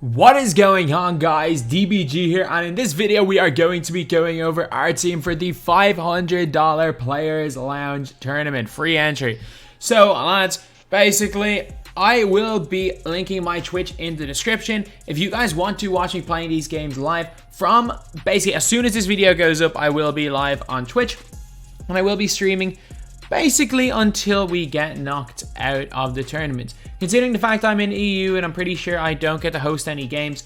What is going on, guys? DBG here, and in this video we are going to be going over our team for the $500 Players Lounge Tournament free entry. So lads, basically I will be linking my Twitch in the description. If you guys want to watch me playing these games live, from basically as soon as this video goes up, I will be live on Twitch and I will be streaming basically until we get knocked out of the tournament. Considering the fact I'm in EU and I'm pretty sure I don't get to host any games,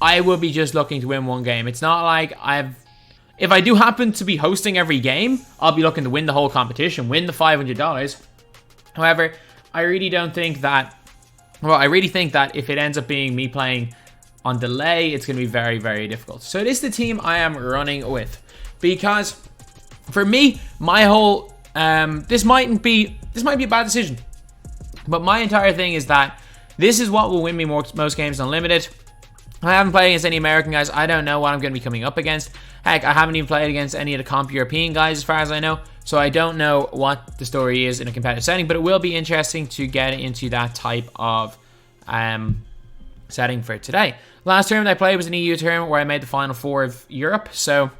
I will be just looking to win one game. It's not like if I do happen to be hosting every game, I'll be looking to win the whole competition, win the $500. However, I really think that if it ends up being me playing on delay, it's going to be very, very difficult. So this is the team I am running with, because for me, my whole this might be a bad decision, but my entire thing is that this is what will win me most games unlimited. I haven't played against any American guys. I don't know what I'm going to be coming up against. Heck, I haven't even played against any of the comp European guys as far as I know, so I don't know what the story is in a competitive setting, but it will be interesting to get into that type of setting for today. Last tournament I played was an EU tournament where I made the final four of Europe, so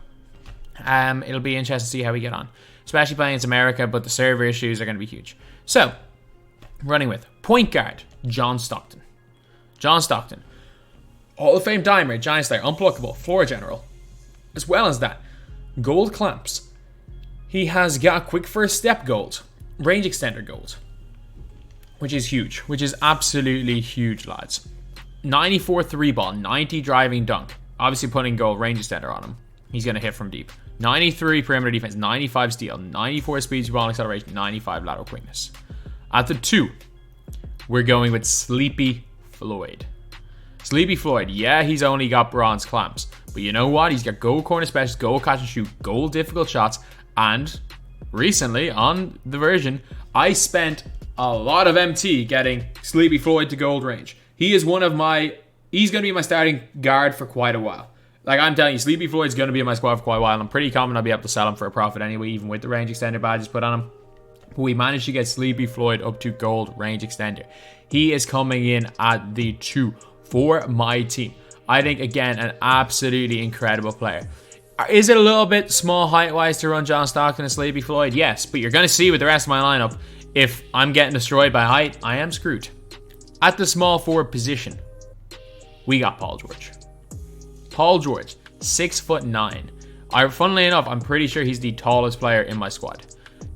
it'll be interesting to see how we get on, especially playing against America, but the server issues are going to be huge. So, running with point guard, John Stockton. John Stockton, Hall of Fame dimer, Giant Slayer, unpluckable, floor general. As well as that, gold clamps. He has got quick first step gold, range extender gold, which is huge, which is absolutely huge, lads. 94 three ball, 90 driving dunk. Obviously putting gold range extender on him. He's going to hit from deep. 93 perimeter defense, 95 steal, 94 speed, ball acceleration, 95 lateral quickness. At the 2, we're going with Sleepy Floyd. Sleepy Floyd, yeah, he's only got bronze clamps, but you know what? He's got gold corner specialist, gold catch and shoot, gold difficult shots, and recently on the version, I spent a lot of MT getting Sleepy Floyd to gold range. He's going to be my starting guard for quite a while. Like, I'm telling you, Sleepy Floyd's going to be in my squad for quite a while, and I'm pretty confident I'll be able to sell him for a profit anyway, even with the range extender badges put on him. But we managed to get Sleepy Floyd up to gold range extender. He is coming in at the 2 for my team. I think, again, an absolutely incredible player. Is it a little bit small height-wise to run John Stockton and Sleepy Floyd? Yes, but you're going to see with the rest of my lineup, if I'm getting destroyed by height, I am screwed. At the small forward position, we got Paul George. Paul George, 6'9". Funnily enough, I'm pretty sure he's the tallest player in my squad.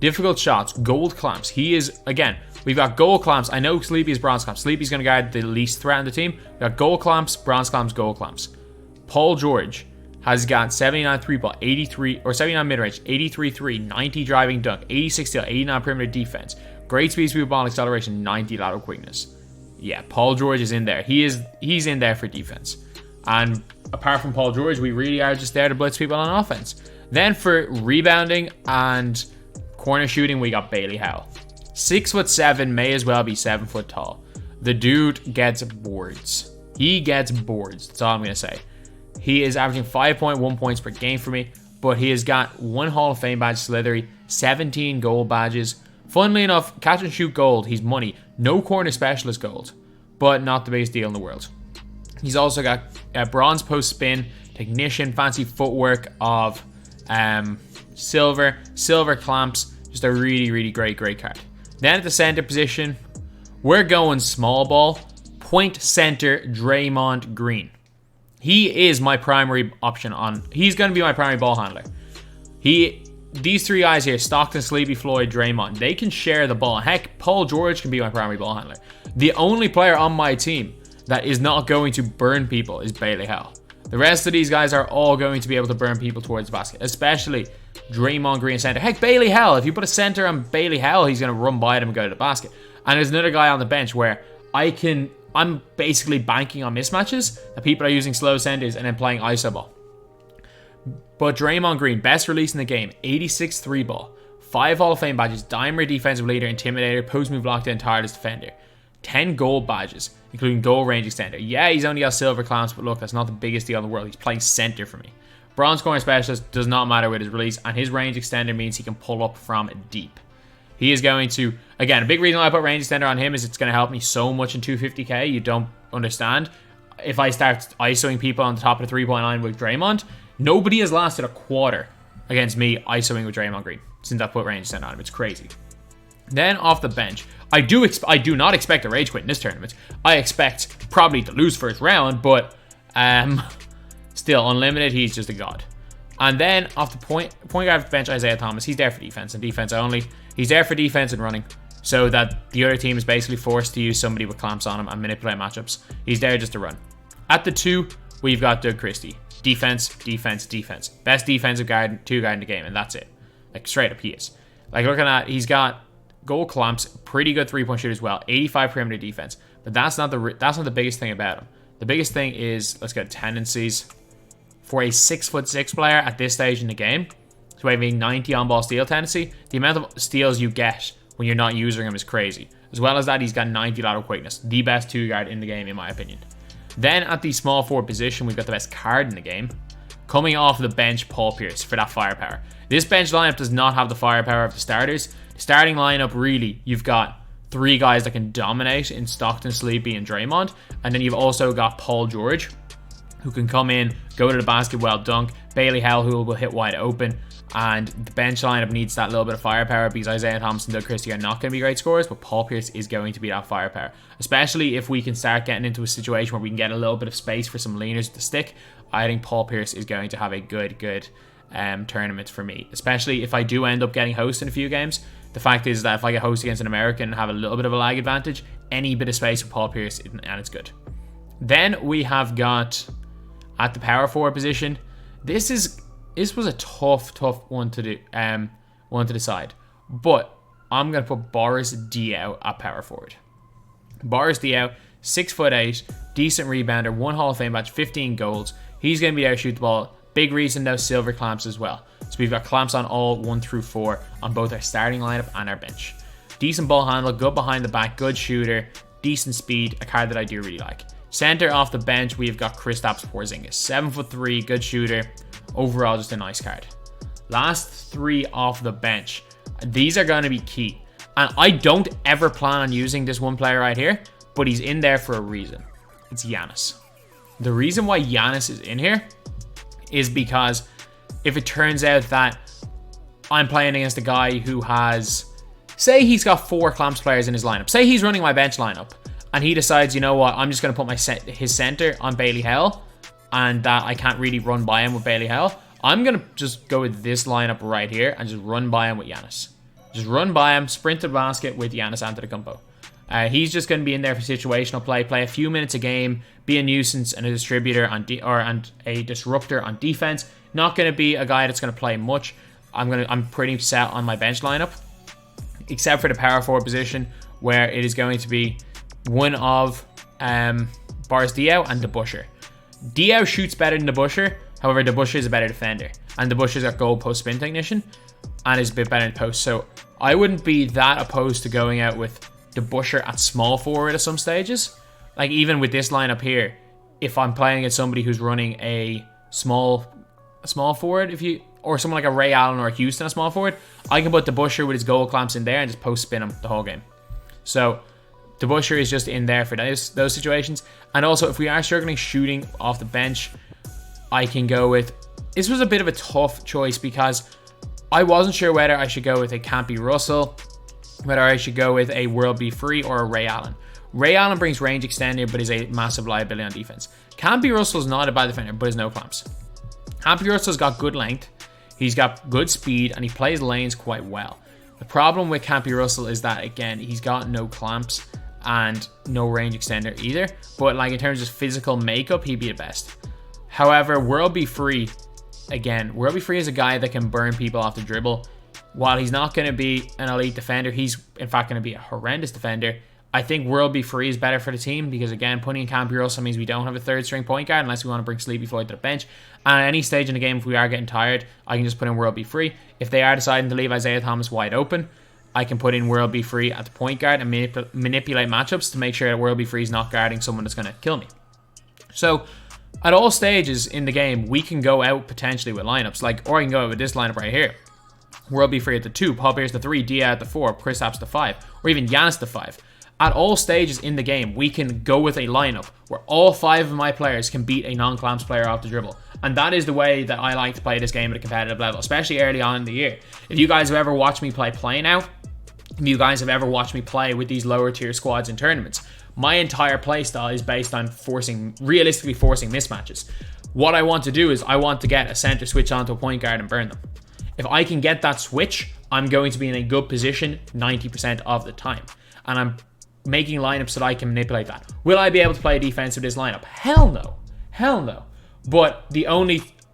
Difficult shots, gold clamps. He is, again, we've got gold clamps. I know Sleepy is bronze clamps. Sleepy's going to guard the least threat on the team. We've got gold clamps, bronze clamps, gold clamps. Paul George has got 79 three ball, 83, or 79 mid-range, 83 3, 90 driving dunk, 86 steal, 89 perimeter defense. Great speed, ball acceleration, 90 lateral quickness. Yeah, Paul George is in there. He's in there for defense. And apart from Paul George, we really are just there to blitz people on offense. Then for rebounding and corner shooting, we got Bailey Howell. 6'7", may as well be 7 foot tall. The dude gets boards. He gets boards. That's all I'm going to say. He is averaging 5.1 points per game for me, but he has got 1 Hall of Fame badge, Slithery, 17 gold badges. Funnily enough, catch and shoot gold, he's money. No corner specialist gold, but not the biggest deal in the world. He's also got a bronze post spin, technician, fancy footwork of silver clamps. Just a really, really great card. Then at the center position, we're going small ball, point center, Draymond Green. He is my primary option he's going to be my primary ball handler. These three guys here, Stockton, Sleepy Floyd, Draymond, they can share the ball. Heck, Paul George can be my primary ball handler. The only player on my team that is not going to burn people is Bailey Howell. The rest of these guys are all going to be able to burn people towards the basket, especially Draymond Green center. Heck, Bailey Howell, if you put a center on Bailey Howell, he's going to run by them and go to the basket. And there's another guy on the bench where I'm basically banking on mismatches that people are using slow centers and then playing ISO ball. But Draymond Green, best release in the game, 86 three ball, 5 Hall of Fame badges, dimer defensive leader, intimidator, post move lockdown, tireless defender. 10 gold badges, including gold range extender. Yeah, he's only got silver clamps, but look, that's not the biggest deal in the world. He's playing center for me. Bronze corner specialist, does not matter with his release, and his range extender means he can pull up from deep. He is going to, again, a big reason why I put range extender on him is it's going to help me so much in 250k. You don't understand. if I start ISOing people on the top of the 3-point line with Draymond, nobody has lasted a quarter against me ISOing with Draymond Green since I put range center on him. It's crazy. Then off the bench, I do not expect a rage quit in this tournament. I expect probably to lose first round, but still unlimited. He's just a god. And then off the point guard bench, ISIAH Thomas. He's there for defense and defense only. He's there for defense and running, so that the other team is basically forced to use somebody with clamps on him and manipulate matchups. He's there just to run. At the 2, we've got Doug Christie. Defense, defense, defense. Best defensive guard, 2 guard in the game, and that's it. Like, straight up he is. Like, looking at, he's got gold clamps, pretty good 3-point shooter as well, 85 perimeter defense. But that's not the biggest thing about him. The biggest thing is, let's go tendencies. For a 6'6" player at this stage in the game, so having 90 on-ball steal tendency, the amount of steals you get when you're not using him is crazy. As well as that, he's got 90 lateral quickness, the best 2 guard in the game in my opinion. Then at the small forward position, we've got the best card in the game. Coming off the bench, Paul Pierce for that firepower. This bench lineup does not have the firepower of the starters. The starting lineup, really, you've got 3 guys that can dominate in Stockton, Sleepy, and Draymond. And then you've also got Paul George, who can come in, go to the basket, well dunk. Bailey Howell, who will hit wide open. And the bench lineup needs that little bit of firepower because ISIAH Thomas and Doug Christie are not going to be great scorers, but Paul Pierce is going to be that firepower. Especially if we can start getting into a situation where we can get a little bit of space for some leaners to stick. I think Paul Pierce is going to have a good tournament for me. Especially if I do end up getting host in a few games. The fact is that if I get host against an American and have a little bit of a lag advantage, any bit of space for Paul Pierce, and it's good. Then we have got... at the power forward position, this was a tough one to do, one to decide. But I'm gonna put Boris DIAW at power forward. Boris DIAW, 6'8", decent rebounder, 1 Hall of Fame badge, 15 golds. He's gonna be there to shoot the ball. Big reason those silver clamps as well. So we've got clamps on all 1 through 4 on both our starting lineup and our bench. Decent ball handle, good behind the back, good shooter, decent speed, a card that I do really like. Center off the bench, we've got Kristaps Porzingis. 7'3", good shooter. Overall, just a nice card. Last 3 off the bench. These are going to be key. And I don't ever plan on using this one player right here, but he's in there for a reason. It's Giannis. The reason why Giannis is in here is because if it turns out that I'm playing against a guy who has... say he's got 4 clamps players in his lineup. Say he's running my bench lineup. And he decides, you know what, I'm just going to put his center on Bailey Howell, and that I can't really run by him with Bailey Howell. I'm going to just go with this lineup right here and just run by him with Giannis. Just run by him, sprint to the basket with Giannis Antetokounmpo. He's just going to be in there for situational play a few minutes a game, be a nuisance and a distributor and a disruptor on defense. Not going to be a guy that's going to play much. I'm pretty set on my bench lineup, except for the power forward position, where it is going to be one of Boris DIAW and DeBuscher. DIAW shoots better than DeBuscher, however DeBuscher is a better defender, and DeBuscher's got gold post spin technician and is a bit better in post, so I wouldn't be that opposed to going out with DeBuscher at small forward at some stages. Like even with this lineup here, if I'm playing against somebody who's running a small forward, or someone like a Ray Allen or a Houston a small forward, I can put DeBuscher with his gold clamps in there and just post spin him the whole game. So DeBuscher is just in there for those situations. And also, if we are struggling shooting off the bench, I can go with... this was a bit of a tough choice because I wasn't sure whether I should go with a Campy Russell, whether I should go with a World Be Free or a Ray Allen. Ray Allen brings range extender, but is a massive liability on defense. Campy Russell's not a bad defender, but has no clamps. Campy Russell's got good length, he's got good speed, and he plays lanes quite well. The problem with Campy Russell is that, again, he's got no clamps and no range extender either, but like in terms of physical makeup, he'd be the best. However, World Be Free, again, World Be Free is a guy that can burn people off the dribble. While he's not going to be an elite defender, he's in fact going to be a horrendous defender. I think World Be Free is better for the team because, again, putting in Campy Russell means we don't have a third string point guard unless we want to bring Sleepy Floyd to the bench. And at any stage in the game, if we are getting tired, I can just put in World Be Free. If they are deciding to leave ISIAH Thomas wide open, I can put in World Be Free at the point guard and manipulate matchups to make sure that World Be Free is not guarding someone that's going to kill me. So, at all stages in the game, we can go out potentially with lineups, or I can go out with this lineup right here. World Be Free at the 2, Paul Pierce the 3, DIAW at the 4, Kristaps the 5, or even Giannis the 5. At all stages in the game, we can go with a lineup where all 5 of my players can beat a non-clamps player off the dribble. And that is the way that I like to play this game at a competitive level, especially early on in the year. If you guys have ever watched me play now, if you guys have ever watched me play with these lower tier squads in tournaments, my entire playstyle is based on realistically forcing mismatches. What I want to do is I want to get a center switch onto a point guard and burn them. If I can get that switch, I'm going to be in a good position 90% of the time. And I'm making lineups so that I can manipulate that. Will I be able to play defense with this lineup? Hell no. Hell no. But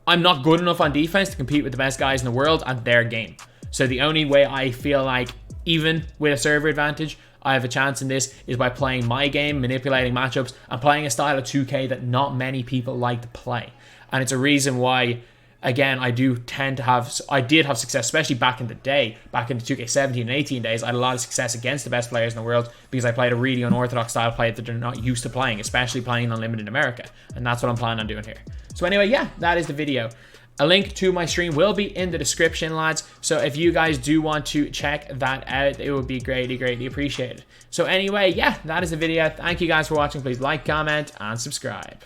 I'm not good enough on defense to compete with the best guys in the world at their game. So the only way I feel like, even with a server advantage, I have a chance in this is by playing my game, manipulating matchups, and playing a style of 2K that not many people like to play. And it's a reason why, again, I did have success, especially back in the day, back in the 2K17 and 18 days. I had a lot of success against the best players in the world because I played a really unorthodox style of play that they're not used to playing, especially playing Unlimited in America. And that's what I'm planning on doing here. So anyway, yeah, that is the video. A link to my stream will be in the description, lads. So if you guys do want to check that out, it would be greatly, greatly appreciated. So anyway, yeah, that is the video. Thank you guys for watching. Please like, comment, and subscribe.